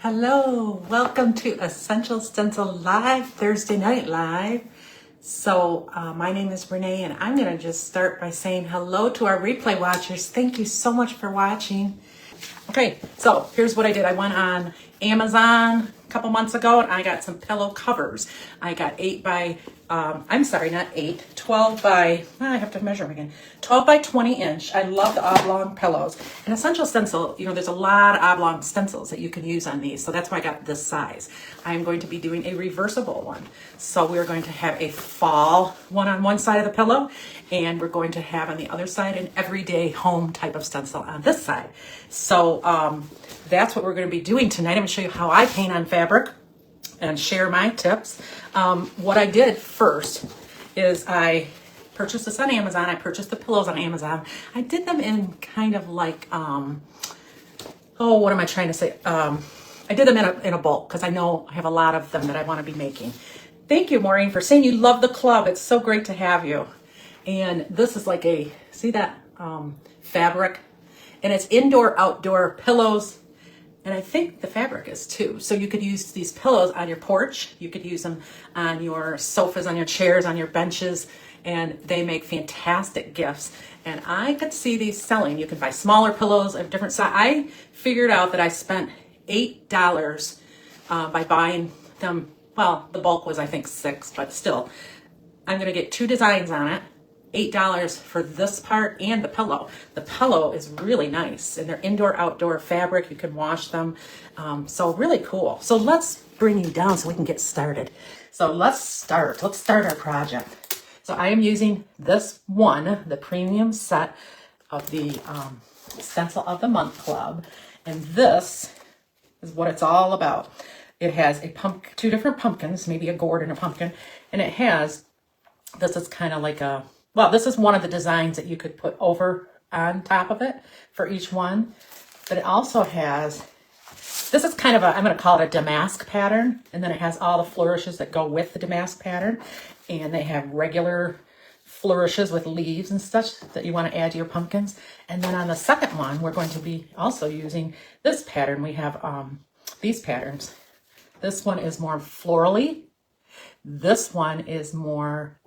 Hello, welcome to Essential Stencil Live, Thursday Night Live. So my name is Renee and I'm going to just start by saying hello to our replay watchers. Thank you so much for watching. Okay, so here's what I did. I went on Amazon a couple months ago and I got some pillow covers. I got 12 by, I have to measure them again, 12 by 20 inch. I love the oblong pillows. And Essential Stencil, there's a lot of oblong stencils that you can use on these. So that's why I got this size. I'm going to be doing a reversible one. So we're going to have a fall one on one side of the pillow, and we're going to have on the other side an everyday home type of stencil on this side. So that's what we're going to be doing tonight. I'm going to show you how I paint on fabric and share my tips. What I did first is I purchased this on Amazon. I purchased the pillows on Amazon. I did them in kind of like, what am I trying to say? I did them in a bulk because I know I have a lot of them that I want to be making. Thank you, Maureen, for saying you love the club. It's so great to have you. And this is like see that fabric? And it's indoor, outdoor pillows. And I think the fabric is too. So you could use these pillows on your porch. You could use them on your sofas, on your chairs, on your benches. And they make fantastic gifts. And I could see these selling. You can buy smaller pillows of different size. I figured out that I spent $8 by buying them. Well, the bulk was I think $6, but still. I'm going to get 2 designs on it. $8 for this part and the pillow. The pillow is really nice and they're indoor outdoor fabric. You can wash them. So really cool. So let's bring you down so we can get started. So let's start our project. So I am using this one, the premium set of the Stencil of the Month Club. And this is what it's all about. It has two different pumpkins, maybe a gourd and a pumpkin. And it has, this is kind of like this is one of the designs that you could put over on top of it for each one. But it also has, this is kind of I'm going to call it a damask pattern. And then it has all the flourishes that go with the damask pattern. And they have regular flourishes with leaves and such that you want to add to your pumpkins. And then on the second one, we're going to be also using this pattern. We have these patterns. This one is more florally. This one is more,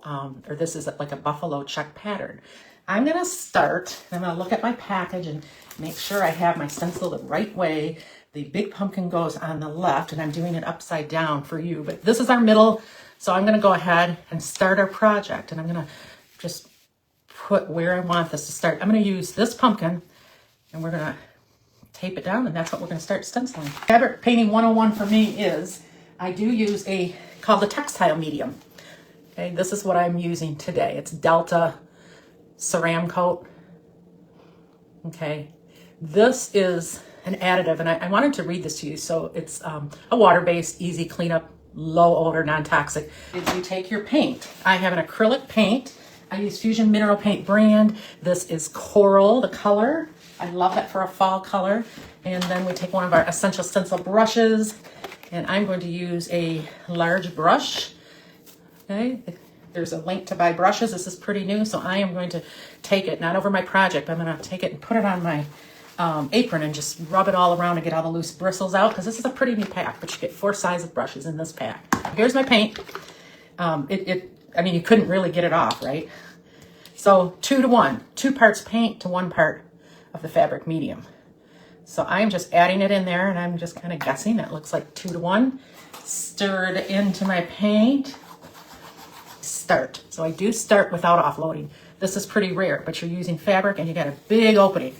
this is like a buffalo check pattern. I'm going to start, I'm going to look at my package and make sure I have my stencil the right way. The big pumpkin goes on the left and I'm doing it upside down for you, but this is our middle. So I'm going to go ahead and start our project and I'm going to just put where I want this to start. I'm going to use this pumpkin and we're going to tape it down and that's what we're going to start stenciling. Fabric painting 101 for me is I do use called the textile medium. Okay, this is what I'm using today. It's Delta Ceram Coat. Okay, this is an additive, and I wanted to read this to you. So it's a water-based, easy cleanup, low odor, non-toxic. If you take your paint, I have an acrylic paint. I use Fusion Mineral Paint brand. This is Coral, the color. I love that for a fall color. And then we take one of our Essential Stencil brushes. And I'm going to use a large brush. Okay, there's a link to buy brushes. This is pretty new, so I am going to take it, not over my project, but I'm going to take it and put it on my apron and just rub it all around and get all the loose bristles out, because this is a pretty new pack, but you get 4 sizes of brushes in this pack. Here's my paint. I mean, you couldn't really get it off, right? So 2 to 1, 2 parts paint to 1 part of the fabric medium. So I'm just adding it in there and I'm just kind of guessing. That looks like 2 to 1. Stir it into my paint. Start. So I do start without offloading. This is pretty rare, but you're using fabric and you got a big opening.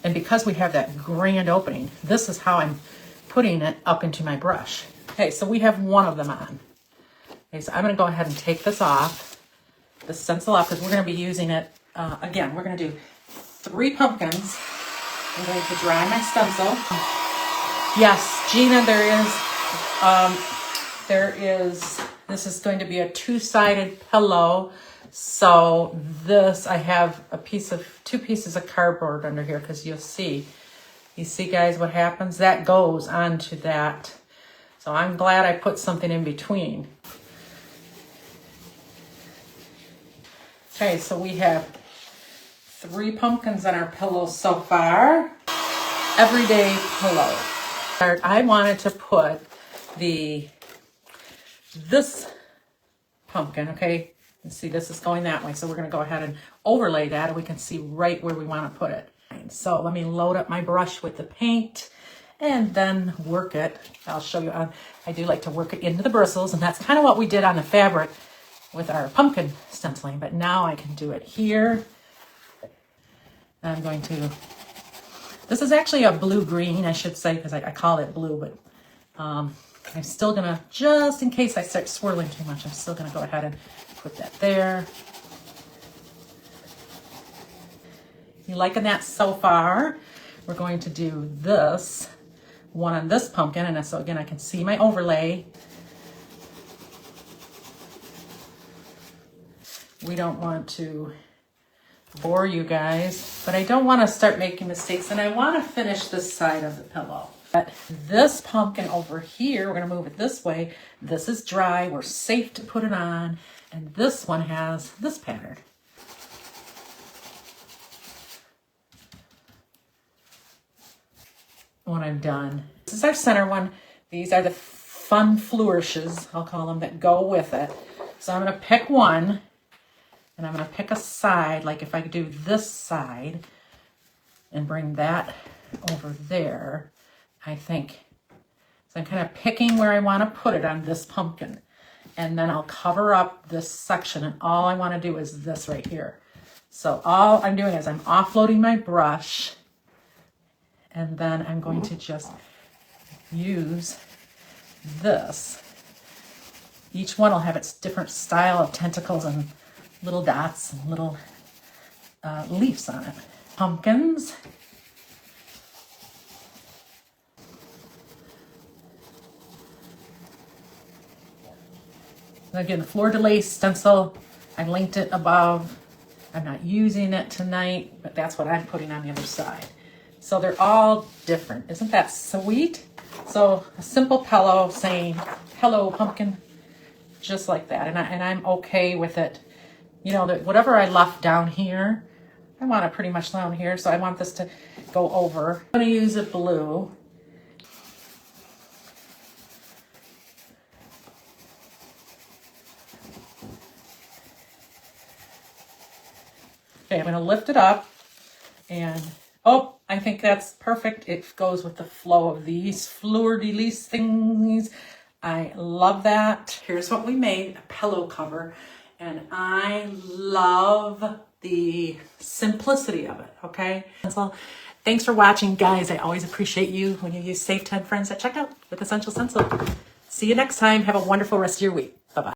And because we have that grand opening, this is how I'm putting it up into my brush. Okay, so we have one of them on. Okay, so I'm going to go ahead and take this off, the stencil off, because we're going to be using it, again, we're going to do 3 pumpkins. I'm going to dry my stencil. Yes, Gina, this is going to be a 2-sided pillow. So this, I have 2 pieces of cardboard under here because you see guys what happens? That goes onto that. So I'm glad I put something in between. Okay, so we have 3 pumpkins on our pillow so far. Everyday pillow. I wanted to put this pumpkin, okay? You see this is going that way, so we're gonna go ahead and overlay that and we can see right where we wanna put it. So let me load up my brush with the paint and then work it. I'll show you, I do like to work it into the bristles, and that's kind of what we did on the fabric with our pumpkin stenciling, but now I can do it here. I'm going to, this is actually a blue-green, I should say, because I call it blue, but I'm still gonna, just in case I start swirling too much, I'm still gonna go ahead and put that there. You liking that so far? We're going to do this one on this pumpkin, and so again I can see my overlay. We don't want to bore you guys, but I don't want to start making mistakes, and I want to finish this side of the pillow. But this pumpkin over here, we're going to move it this way. This is dry, we're safe to put it on, and this one has this pattern. When I'm done, this is our center one. These are the fun flourishes, I'll call them, that go with it. So I'm going to pick one, and I'm going to pick a side, like if I do this side and bring that over there, I think. So I'm kind of picking where I want to put it on this pumpkin, and then I'll cover up this section, and all I want to do is this right here. So all I'm doing is I'm offloading my brush, and then I'm going to just use this. Each one will have its different style of tentacles and little dots and little leaves on it. Pumpkins. Again, the Fleur de Lace stencil, I linked it above. I'm not using it tonight, but that's what I'm putting on the other side. So they're all different. Isn't that sweet? So a simple pillow saying, hello, pumpkin, just like that. And I'm okay with it. You know, that whatever I left down here, I want it pretty much down here. So I want this to go over. I'm going to use a blue. Okay, I'm going to lift it up, and oh, I think that's perfect. It goes with the flow of these fleur de lis things. I love that. Here's what we made, a pillow cover, and I love the simplicity of it, okay? So thanks for watching, guys. I always appreciate you when you use Save 10 Friends at checkout with Essential Stencil. See you next time. Have a wonderful rest of your week. Bye-bye.